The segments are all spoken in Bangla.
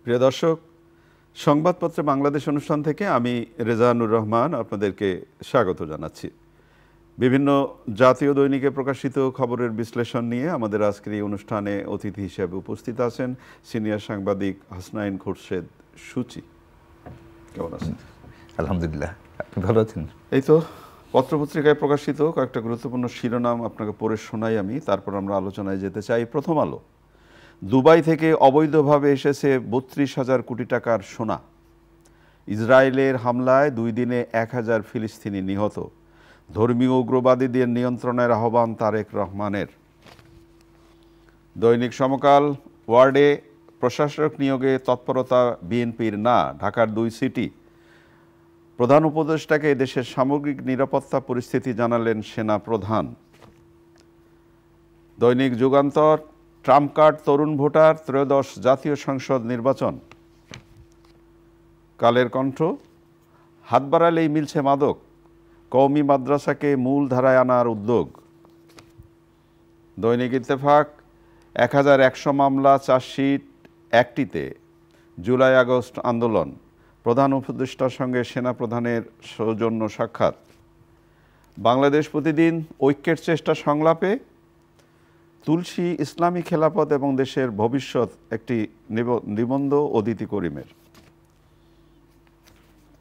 প্রিয় দর্শক, সংবাদপত্রে বাংলাদেশ অনুষ্ঠান থেকে আমি রেজানুর রহমান আপনাদেরকে স্বাগত জানাচ্ছি। বিভিন্ন জাতীয় দৈনিকে প্রকাশিত খবরের বিশ্লেষণ নিয়ে আমাদের আজকের এই অনুষ্ঠানে অতিথি হিসেবে উপস্থিত আছেন সিনিয়র সাংবাদিক হাসনাইন খোরশেদ সূচি। কেমন আছেন? আলহামদুলিল্লাহ, আপনি ভালো আছেন? এই তো পত্রপত্রিকায় প্রকাশিত কয়েকটা গুরুত্বপূর্ণ শিরোনাম আপনাকে পড়ে শোনাই আমি, তারপর আমরা আলোচনায় যেতে চাই। প্রথম আলো, দুবাই থেকে অবৈধভাবে এসেছে ৩২,০০০ কোটি টাকার সোনা। ইসরায়েলের হামলায় 2 দিনে 1,000 ফিলিস্তিনি নিহত। ধর্মীয় উগ্রবাদীদের নিয়ন্ত্রণের আহ্বান তারেক রহমানের। দৈনিক সমকাল, ওয়ার্ডে প্রশাসক নিয়োগে তৎপরতা বিএনপির না, ঢাকার 2 সিটি। প্রধান উপদেষ্টাকে দেশের সামগ্রিক নিরাপত্তা পরিস্থিতি জানালেন সেনা প্রধান। দৈনিক যুগান্তর, ট্রাম্প কার্ড তরুণ ভোটার, ত্রয়োদশ জাতীয় সংসদ নির্বাচন। কালের কণ্ঠ, হাত বাড়ালেই মিলছে মাদক, কওমি মাদ্রাসাকে মূল ধারায় আনার উদ্যোগ। দৈনিক ইত্তেফাক, 1100 মামলা, চার্জশিট একটিতে, জুলাই আগস্ট আন্দোলন। প্রধান উপদেষ্টার সঙ্গে সেনাপ্রধানের সৌজন্য সাক্ষাৎ। বাংলাদেশ প্রতিদিন, ঐক্যের চেষ্টা সংলাপে, তুলসী ইসলামী খেলাফত এবং দেশের ভবিষ্যৎ, একটি নিবন্ধ অদিতি করিমের।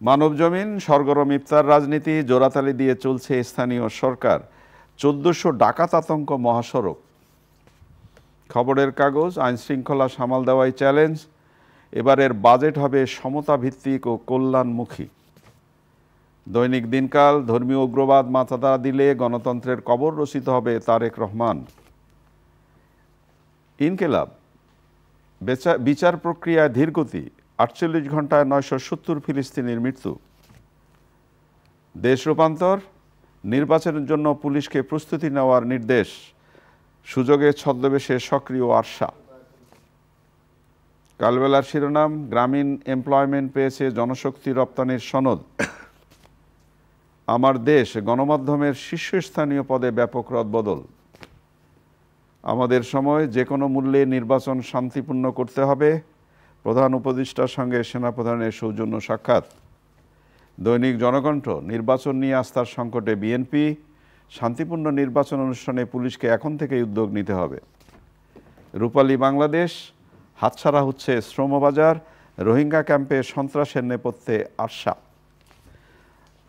মানবজমিন, সরগরম ইফতার রাজনীতি, জোড়াতালি দিয়ে চলছে স্থানীয় সরকার, 1400 ডাকাত আতঙ্ক মহাসড়ক। খবরের কাগজ, আইনশৃঙ্খলা সামাল দেওয়াই চ্যালেঞ্জ, এবারের বাজেট হবে সমতা ভিত্তিক ও কল্যাণমুখী। দৈনিক দিনকাল, ধর্মীয় উগ্রবাদ মাথা দিলে গণতন্ত্রের কবর রচিত হবে তারেক রহমান। ইনকিলাব, বিচার প্রক্রিয়ায় ধীরগতি, 48 ঘন্টায় 970 ফিলিস্তিনির মৃত্যু। দেশ রূপান্তর, নির্বাচনের জন্য পুলিশকে প্রস্তুতি নেওয়ার নির্দেশ, সুযোগে ছদ্মবেশে সক্রিয় আরশা। কালবেলার শিরোনাম, গ্রামীণ এমপ্লয়মেন্ট পেয়েছে জনশক্তি রপ্তানির সনদ। আমার দেশ, গণমাধ্যমের শীর্ষস্থানীয় পদে ব্যাপক রদবদল। আমাদের সময়, যে কোনো মূল্যে নির্বাচন শান্তিপূর্ণ করতে হবে, প্রধান উপদেষ্টার সঙ্গে সেনাপ্রধানের সৌজন্য সাক্ষাৎ। দৈনিক জনকণ্ঠ, নির্বাচন নিয়ে আস্থার সংকটে বিএনপি, শান্তিপূর্ণ নির্বাচন অনুষ্ঠানে পুলিশকে এখন থেকেই উদ্যোগ নিতে হবে। রূপালী বাংলাদেশ, হাতছাড়া হচ্ছে শ্রমবাজার, রোহিঙ্গা ক্যাম্পে সন্ত্রাসের নেপথ্যে আরশা।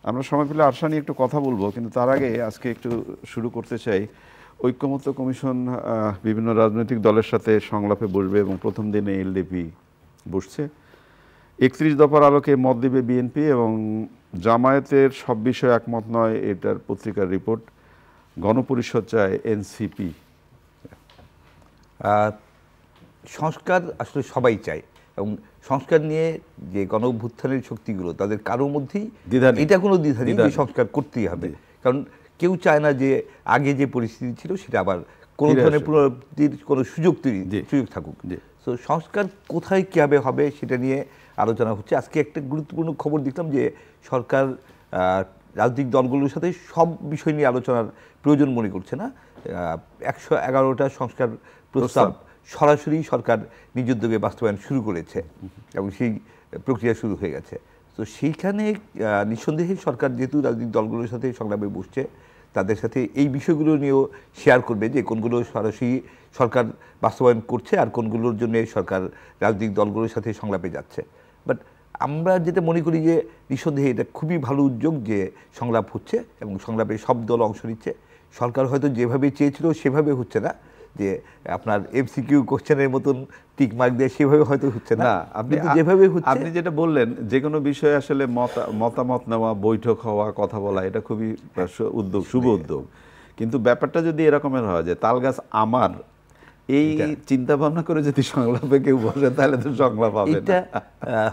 আমরা সময় পেলে আরশা নিয়ে একটু কথা বলবো, কিন্তু তার আগে আজকে একটু শুরু করতে চাই। ঐক্যমত্য কমিশন বিভিন্ন রাজনৈতিক দলের সাথে সংলাপে বসবে এবং প্রথম দিনে এলডিপি বসছে। 31 দফার আলোকে মত দেবে বিএনপি এবং জামায়াতের সব বিষয়ে একমত নয়, এটার পত্রিকার রিপোর্ট। গণপরিষদ চায় এনসিপি। সংস্কার আসলে সবাই চায়, এবং সংস্কার নিয়ে যে গণ অভ্যুত্থানের শক্তিগুলো, তাদের কারো মধ্যেই এটা কোনো দ্বিধা নেই যে সংস্কার করতেই হবে। কারণ কেউ চায় না যে আগে যে পরিস্থিতি ছিল সেটা আবার কোনো ধরনের পুনরাবৃত্তির কোনো সুযোগ থাকুক। তো সংস্কার কোথায় কীভাবে হবে সেটা নিয়ে আলোচনা হচ্ছে। আজকে একটা গুরুত্বপূর্ণ খবর দেখলাম যে সরকার রাজনৈতিক দলগুলোর সাথে সব বিষয় নিয়ে আলোচনার প্রয়োজন মনে করছে না। 111টা সংস্কার প্রস্তাব সরাসরি সরকার নিজ উদ্যোগে বাস্তবায়ন শুরু করেছে এবং সেই প্রক্রিয়া শুরু হয়ে গেছে। তো সেইখানে নিঃসন্দেহে সরকার যেহেতু রাজনৈতিক দলগুলোর সাথে সংলাপে বসছে, তাদের সাথে এই বিষয়গুলো নিয়েও শেয়ার করবে যে কোনগুলো সরাসরি সরকার বাস্তবায়ন করছে আর কোনগুলোর জন্য সরকার রাজনৈতিক দলগুলোর সাথে সংলাপে যাচ্ছে। বাট আমরা যেটা মনে করি যে নিঃসন্দেহে এটা খুবই ভালো উদ্যোগ যে সংলাপ হচ্ছে এবং সংলাপে সব দল অংশ নিচ্ছে। সরকার হয়তো যেভাবে চেয়েছিল সেভাবে হচ্ছে না, যে আপনার এমসিকিউ কোশ্চেনের মতন টিক মার্ক দিয়ে সেভাবে হয়তো হচ্ছে না। আপনি যেভাবে আপনি যেটা বললেন, যে কোনো বিষয়ে আসলে মতামত নেওয়া, বৈঠক হওয়া, কথা বলা, এটা খুবই উদ্যোগ, শুভ উদ্যোগ। কিন্তু ব্যাপারটা যদি এরকমের হয় যে তালগাছ আমার, এই চিন্তা ভাবনা করে যদি সংলাপে কেউ বসে তাহলে তো সংলাপ হবে না।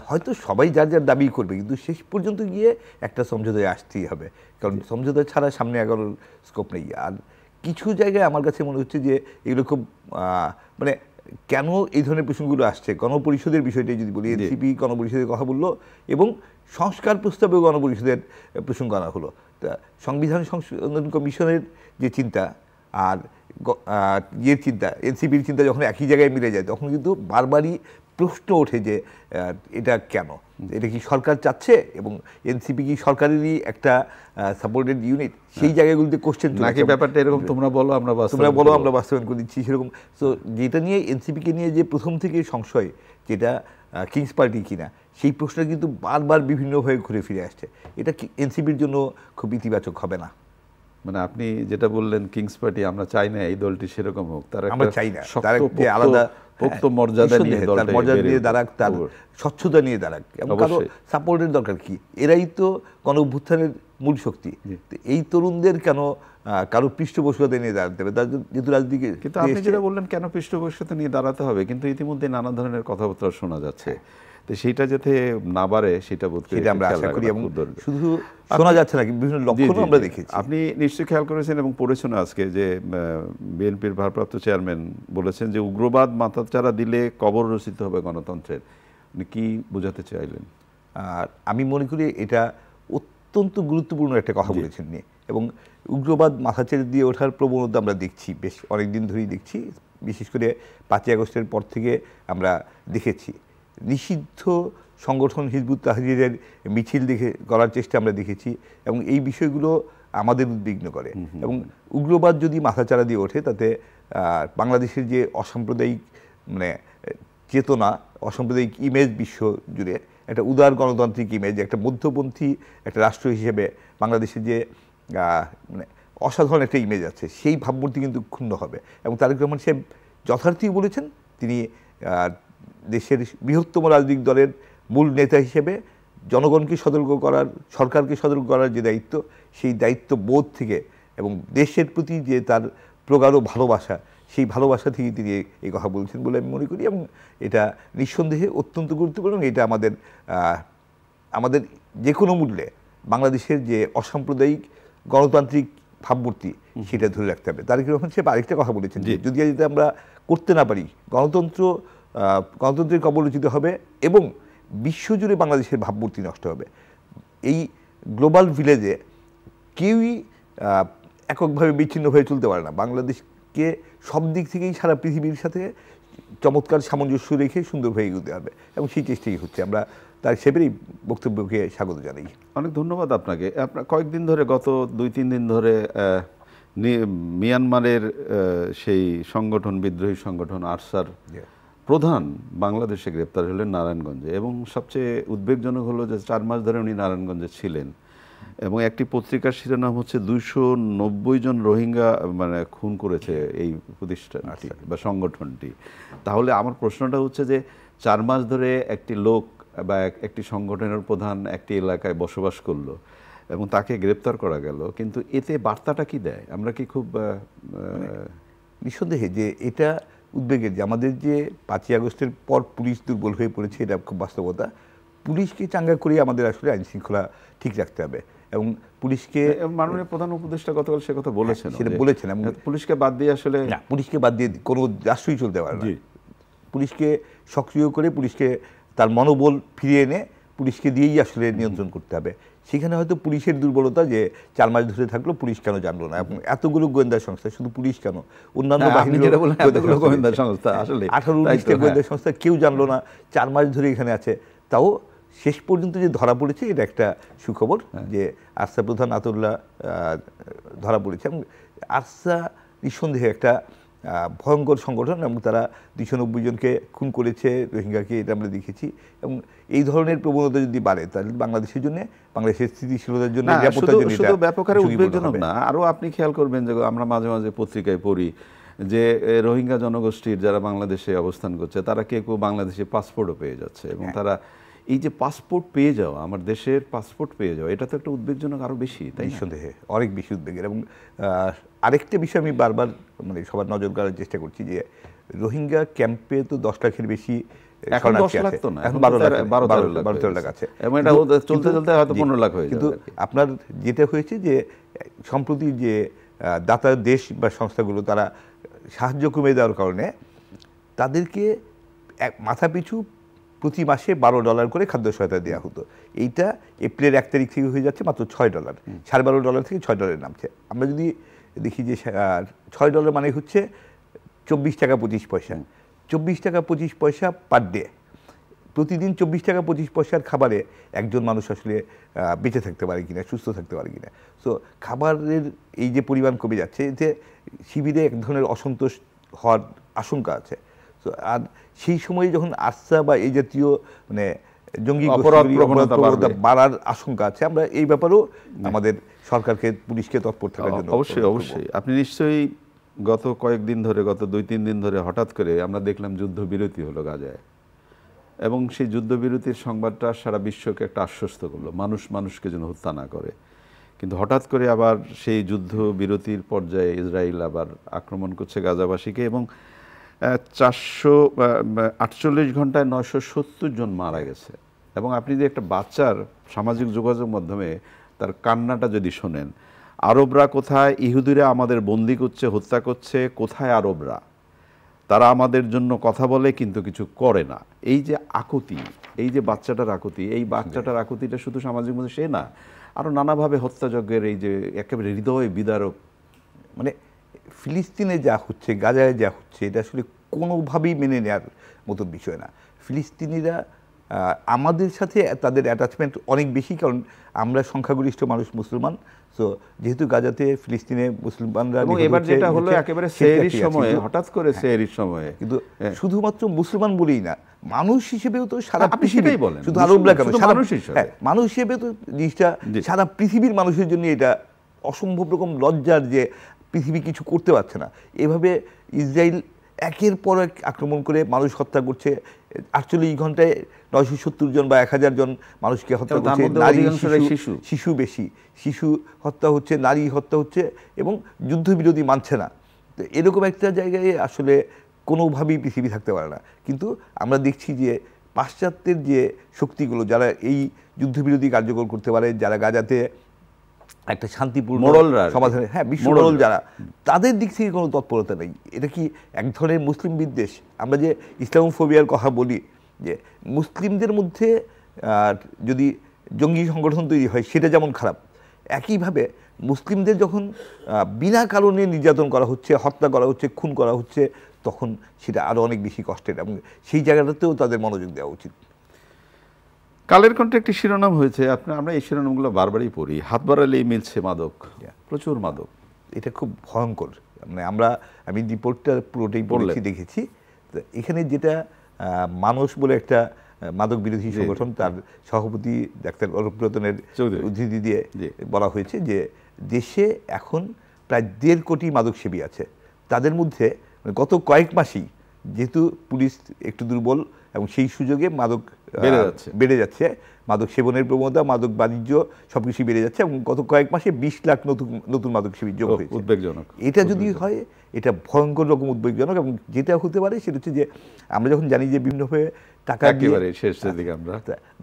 হয়তো সবাই যার যার দাবি করবে, কিন্তু শেষ পর্যন্ত গিয়ে একটা সমঝোতায় আসতেই হবে, কারণ সমঝোতা ছাড়া সামনে এগোনোর স্কোপ নেই। আর কিছু জায়গায় আমার কাছে মনে হচ্ছে যে এগুলো খুব মানে কেন এই ধরনের প্রসঙ্গগুলো আসছে। গণপরিষদের বিষয়টাই যদি বলি, এনসিপি গণপরিষদের কথা বললো এবং সংস্কার প্রস্তাবেও গণপরিষদের প্রসঙ্গ আনা হলো। তা সংবিধান সংশোধন কমিশনের যে চিন্তা আর চিন্তা, এনসিপির চিন্তা যখন একই জায়গায় মিলে যায়, তখন কিন্তু বারবারই প্রশ্ন ওঠে যে এটা কেন, এটা কি সরকার চাচ্ছে এবং এনসিপি কি সরকারেরই একটা সাপোর্টেড ইউনিট, সেই জায়গাগুলোতে কোশ্চেন নাকি ব্যাপারটা এরকম তোমরা বলো আমরা বাস্তবায়ন করে দিচ্ছি সেরকম। তো যেটা নিয়ে এনসিপিকে নিয়ে যে প্রথম থেকে সংশয় যেটা কিংস পার্টি কিনা, সেই প্রশ্নটা কিন্তু বারবার বিভিন্নভাবে ঘুরে ফিরে আসছে। এটা এনসিপির জন্য খুব ইতিবাচক হবে না। মানে আপনি যেটা বললেন কিংস পার্টি, আমরা চাই না এই দলটি সেরকম হোক, আমরা চাই না তার আলাদা পোক্ত মর্যাদা নিয়ে দাঁড়াক, তার স্বচ্ছতা নিয়ে দাঁড়াক, এবং কারো সাপোর্টের দরকার কি, এরাই তো গণঅভ্যুত্থানের মূল শক্তি। এই তরুণদের কেন কারো পৃষ্ঠপোষকতা নিয়ে দাঁড়াতে হবে? যেহেতু রাজনীতি, কিন্তু আপনি যেটা বললেন কেন পৃষ্ঠপোষকতা নিয়ে দাঁড়াতে হবে, কিন্তু ইতিমধ্যে নানা ধরনের কথাবার্তা শোনা যাচ্ছে, তো সেইটা যাতে না বাড়ে সেটা বোধ করি আমরা আশা করি। এবং শুধু শোনা যাচ্ছে না, বিভিন্ন লক্ষণও আমরা দেখেছি। আপনি নিশ্চয়ই খেয়াল করেছেন এবং পড়েছেন আজকে যে বিএনপির ভারপ্রাপ্ত চেয়ারম্যান বলেছেন যে উগ্রবাদ মাথাচাড়া দিলে কবর রচিত হবে গণতন্ত্রের। কি বোঝাতে চাইলেন? আমি মনে করি এটা অত্যন্ত গুরুত্বপূর্ণ একটা কথা বলেছেন নিয়ে, এবং উগ্রবাদ মাথাচাড়া দিয়ে ওঠার প্রবণতা আমরা দেখছি, বেশ অনেকদিন ধরেই দেখছি। বিশেষ করে 5ই আগস্টের পর থেকে আমরা দেখেছি নিষিদ্ধ সংগঠন হিজবুত তাহরীরের মিছিল করার চেষ্টা আমরা দেখেছি, এবং এই বিষয়গুলো আমাদের উদ্বিগ্ন করে। এবং উগ্রবাদ যদি মাথাচাড়া দিয়ে ওঠে, তাতে বাংলাদেশের যে অসাম্প্রদায়িক মানে চেতনা, অসাম্প্রদায়িক ইমেজ বিশ্ব জুড়ে, একটা উদার গণতান্ত্রিক ইমেজ, একটা মধ্যপন্থী একটা রাষ্ট্র হিসেবে বাংলাদেশের যে মানে অসাধারণ একটা ইমেজ আছে, সেই ভাবমূর্তি কিন্তু ক্ষুণ্ণ হবে। এবং তারেক রহমান সাহেব যথার্থই বলেছেন, তিনি দেশের বৃহত্তম রাজনৈতিক দলের মূল নেতা হিসেবে জনগণকে সতর্ক করার, সরকারকে সতর্ক করার যে দায়িত্ব, সেই দায়িত্ব বোধ থেকে এবং দেশের প্রতি যে তার প্রগাঢ় ভালোবাসা, সেই ভালোবাসা থেকে তিনি এই কথা বলছেন বলে আমি মনে করি। এবং এটা নিঃসন্দেহে অত্যন্ত গুরুত্বপূর্ণ। এটা আমাদের যে কোনো মূল্যে বাংলাদেশের যে অসাম্প্রদায়িক গণতান্ত্রিক ভাবমূর্তি, সেটা ধরে রাখতে হবে। তারেক রহমান সাহেব আরেকটা কথা বলেছেন, যদি আমরা করতে না পারি, গণতন্ত্রের কবরচিত হবে এবং বিশ্বজুড়ে বাংলাদেশের ভাবমূর্তি নষ্ট হবে। এই গ্লোবাল ভিলেজে কেউই এককভাবে বিচ্ছিন্ন হয়ে চলতে পারে না। বাংলাদেশকে সব দিক থেকেই সারা পৃথিবীর সাথে চমৎকার সামঞ্জস্য রেখে সুন্দরভাবে এগোতে হবে, এবং সেই চেষ্টাই হচ্ছে। আমরা তার সেবারই বক্তব্যকে স্বাগত জানাই। অনেক ধন্যবাদ আপনাকে। আপনার কয়েকদিন ধরে, গত 2-3 দিন ধরে মিয়ানমারের সেই সংগঠন, বিদ্রোহী সংগঠন আরসার প্রধান বাংলাদেশে গ্রেপ্তার হলেন নারায়ণগঞ্জে, এবং সবচেয়ে উদ্বেগজনক হলো যে 4 মাস ধরে উনি নারায়ণগঞ্জে ছিলেন, এবং একটি পত্রিকার শিরোনাম হচ্ছে 290 জন রোহিঙ্গা মানে খুন করেছে এই প্রতিষ্ঠানটি বা সংগঠনটি। তাহলে আমার প্রশ্নটা হচ্ছে যে 4 মাস ধরে একটি লোক বা একটি সংগঠনের প্রধান একটি এলাকায় বসবাস করলো এবং তাকে গ্রেপ্তার করা গেল, কিন্তু এতে বার্তাটা কি দেয়? আমরা কি খুব নিঃসন্দেহে যে এটা উদ্বেগের, যে আমাদের যে 5ই আগস্টের পর পুলিশ দুর্বল হয়ে পড়েছে, এটা খুব বাস্তবতা। পুলিশকে চাঙ্গা করে আমাদের আসলে আইন শৃঙ্খলা ঠিক রাখতে হবে, এবং পুলিশকে মাননীয় প্রধান উপদেষ্টা গতকাল সে কথা বলেছেন, সেটা বলেছেন। এবং পুলিশকে বাদ দিয়ে আসলে পুলিশকে বাদ দিয়ে কোনো রাষ্ট্রই চলতে পারে না। পুলিশকে সক্রিয় করে, পুলিশকে তার মনোবল ফিরিয়ে এনে পুলিশকে দিয়েই আসলে নিয়ন্ত্রণ করতে হবে। সেখানে হয়তো পুলিশের দুর্বলতা, যে 4 মাস ধরে থাকলো, পুলিশ কেন জানলো না, এবং এতগুলো গোয়েন্দা সংস্থা, শুধু পুলিশ কেন, অন্যান্য গোয়েন্দা সংস্থা, আসলে 18-19টা গোয়েন্দা সংস্থা, কেউ জানলো না 4 মাস ধরে এখানে আছে। তাও শেষ পর্যন্ত যে ধরা পড়েছে, এটা একটা সুখবর, যে আরসা প্রধান আতাউল্লাহ ধরা পড়েছে। এবং আরসা নিঃসন্দেহে একটা ভয়ঙ্কর সংগঠন, এবং তারা 290 জনকে খুন করেছে, রোহিঙ্গাকে, এটা আমরা দেখেছি। এবং এই ধরনের প্রবণতা যদি বাড়ে, তাহলে বাংলাদেশের জন্য, বাংলাদেশের স্থিতিশীলতার জন্য, নিরাপত্তার জন্য শুধু ব্যাপক হারে উদ্বেগজনক না, আরও আপনি খেয়াল করবেন যে আমরা মাঝে মাঝে পত্রিকায় পড়ি যে রোহিঙ্গা জনগোষ্ঠীর যারা বাংলাদেশে অবস্থান করছে, তারা কেউ বাংলাদেশে পাসপোর্টও পেয়ে যাচ্ছে, এবং তারা এই যে পাসপোর্ট পেয়ে যাওয়া, আমার দেশের পাসপোর্ট পেয়ে যাওয়া, এটা তো একটা উদ্বেগজনক আরও বেশি, তাই নিঃসন্দেহে অনেক বেশি উদ্বেগের। এবং আরেকটা বিষয় আমি বারবার মানে সবার নজর কাড়ার চেষ্টা করছি, যে রোহিঙ্গা ক্যাম্পে তো 10 লাখের বেশি, এখন 10 লাখ তো না, এখন 12-13 লাখ আছে, এবং এটা চলতে চলতে হয়তো 15 লাখ হয়ে যাবে। কিন্তু আপনার যেটা হয়েছে, যে সম্প্রতি যে দাতা দেশ বা সংস্থাগুলো, তারা সাহায্য কমে দেওয়ার কারণে তাদেরকে মাথাপিছু প্রতি মাসে $12 করে খাদ্য সহায়তা দেওয়া হতো। এইটা এপ্রিলের 1 তারিখ থেকে হয়ে যাচ্ছে মাত্র $6, $12.5 থেকে $6 নামছে। আমরা যদি দেখি যে $6 মানে হচ্ছে 24 টাকা 25 পয়সা, 24 টাকা 25 পয়সা পার ডে, প্রতিদিন 24 টাকা 25 পয়সার খাবারে একজন মানুষ আসলে বেঁচে থাকতে পারে কিনা, সুস্থ থাকতে পারে কিনা। সো খাবারের এই যে পরিমাণ কমে যাচ্ছে, এতে শিবিরে এক ধরনের অসন্তোষ হওয়ার আশঙ্কা আছে। তো আর সেই সময়ে যখন আস্থা বা এই জাতীয় মানে জঙ্গি প্রবণতা বাড়ার আশঙ্কা আছে, আমরা এই ব্যাপারেও আমাদের সরকারকে, পুলিশকে তৎপর থাকার জন্য অবশ্যই আপনি নিশ্চয়ই গত কয়েকদিন ধরে, গত 2-3 দিন ধরে হঠাৎ করে আমরা দেখলাম যুদ্ধবিরতি হলো গাজায়, এবং সেই যুদ্ধবিরতির সংবাদটা সারা বিশ্বকে একটা আশ্বস্ত করলো, মানুষ মানুষকে যেন হত্যা না করে। কিন্তু হঠাৎ করে আবার সেই যুদ্ধবিরতির পর্যায়ে ইসরায়েল আবার আক্রমণ করছে গাজাবাসীকে, এবং 448 ঘন্টায় 970 জন মারা গেছে। এবং আপনি যে একটা বাচ্চার সামাজিক যোগাযোগ মাধ্যমে তার কান্নাটা যদি শোনেন, আরবরা কোথায়, ইহুদিরা আমাদের বন্দি করছে, হত্যা করছে, কোথায় আরবরা, তারা আমাদের জন্য কথা বলে কিন্তু কিছু করে না। এই যে আকুতি, এই যে বাচ্চাটার আকুতি, এই বাচ্চাটার আকুতিটা শুধু সামাজিক মধ্যে সে না, আরও নানাভাবে হত্যাযজ্ঞের এই যে একেবারে হৃদয় বিদারক, মানে ফিলিস্তিনে যা হচ্ছে, গাজায় যা হচ্ছে, এটা আসলে কোনোভাবেই মেনে নেওয়ার মতন বিষয় না। ফিলিস্তিনিরা আমাদের সাথে তাদের অ্যাটাচমেন্ট অনেক বেশি, কারণ আমরা সংখ্যাগরিষ্ঠ মানুষ মুসলমান। সো যেহেতু গাজাতে ফিলিস্তিনে মুসলমানরা, এবং এবার যেটা হলো একেবারে সেহরির সময়ে, হঠাৎ করে সেহরির সময়ে, কিন্তু শুধুমাত্র মুসলমান বলেই না, মানুষ হিসেবেও তো সারা পৃথিবীই বলেন, শুধু আরবরা কেন, মানুষ হিসেবে তো জিনিসটা সারা পৃথিবীর মানুষের জন্য এটা অসম্ভব রকম লজ্জার যে পৃথিবী কিছু করতে পারছে না। এভাবে ইসরায়েল একের পর এক আক্রমণ করে মানুষ হত্যা করছে। 48 ঘন্টায় 970 জন বা 1000 জন মানুষকে হত্যা করছে। নারী, শিশু বেশি, শিশু হত্যা হচ্ছে, নারী হত্যা হচ্ছে, এবং যুদ্ধবিরোধী মানছে না। তো এরকম একটা জায়গায় আসলে কোনোভাবেই পৃথিবী থাকতে পারে না। কিন্তু আমরা দেখছি যে পাশ্চাত্যের যে শক্তিগুলো, যারা এই যুদ্ধবিরোধী কার্যকর করতে পারে, যারা গাজাতে একটা শান্তিপূর্ণ সমাধানে, বিশ্ব মোড়ল যারা, তাদের দিক থেকে কোনো তৎপরতা নেই। এটা কি এক ধরনের মুসলিম বিদ্বেষ? আমরা যে ইসলামোফোবিয়ার কথা বলি, যে মুসলিমদের মধ্যে যদি জঙ্গি সংগঠন তৈরি হয় সেটা যেমন খারাপ, একইভাবে মুসলিমদের যখন বিনা কারণে নির্যাতন করা হচ্ছে, হত্যা করা হচ্ছে, খুন করা হচ্ছে, তখন সেটা আরও অনেক বেশি কষ্টের, এবং সেই জায়গাটাতেও তাদের মনোযোগ দেওয়া উচিত। কালের কণ্ঠে একটি শিরোনাম হয়েছে, আমরা এই শিরোনামগুলো বারবারই পড়ি, হাত বাড়ালেই মিলছে মাদক, প্রচুর মাদক। এটা খুব ভয়ঙ্কর। মানে আমি রিপোর্টটা পুরোটাই পড়েছি, দেখেছি। এখানে যেটা মানুষ বলে একটা মাদক বিরোধী সংগঠন, তার সভাপতি ডাক্তার অরূপ রতনের উদ্ধৃতি দিয়ে বলা হয়েছে যে দেশে এখন প্রায় 1.5 কোটি মাদক সেবী আছে। তাদের মধ্যে গত কয়েক মাসেই, যেহেতু পুলিশ একটু দুর্বল, এবং সেই সুযোগে মাদক বেড়ে যাচ্ছে, মাদক সেবনের প্রবণতা, মাদক বাণিজ্য সবকিছু বেড়ে যাচ্ছে, এবং গত কয়েক মাসে 20 লাখ নতুন মাদক সেবী যোগ হয়েছে। উদ্বেগজনক। এটা যদি হয়, এটা ভয়ঙ্কর রকম উদ্বেগজনক। এবং যেটা হতে পারে সেটা হচ্ছে যে আমরা যখন জানি যে বিভিন্নভাবে টাকা দিয়ে শেষের দিকে আমরা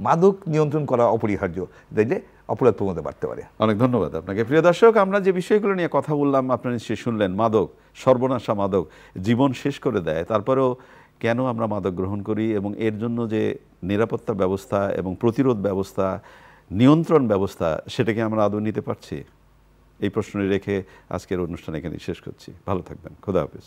মাদক নিয়ন্ত্রণ করা অপরিহার্য, তাইলে অপরাধ প্রবণতা বাড়তে পারে। অনেক ধন্যবাদ আপনাকে। প্রিয় দর্শক, আমরা যে বিষয়গুলো নিয়ে কথা বললাম আপনারা নিশ্চয়ই শুনলেন। মাদক, সর্বনাশা মাদক, জীবন শেষ করে দেয়। তারপরেও কেন আমরা মাদক গ্রহণ করি, এবং এর জন্য যে নিরাপত্তা ব্যবস্থা এবং প্রতিরোধ ব্যবস্থা, নিয়ন্ত্রণ ব্যবস্থা, সেটাকে আমরা আদৌ নিতে পারছি? এই প্রশ্নটি রেখে আজকের অনুষ্ঠান এখানে শেষ করছি। ভালো থাকবেন। খোদা হাফেজ।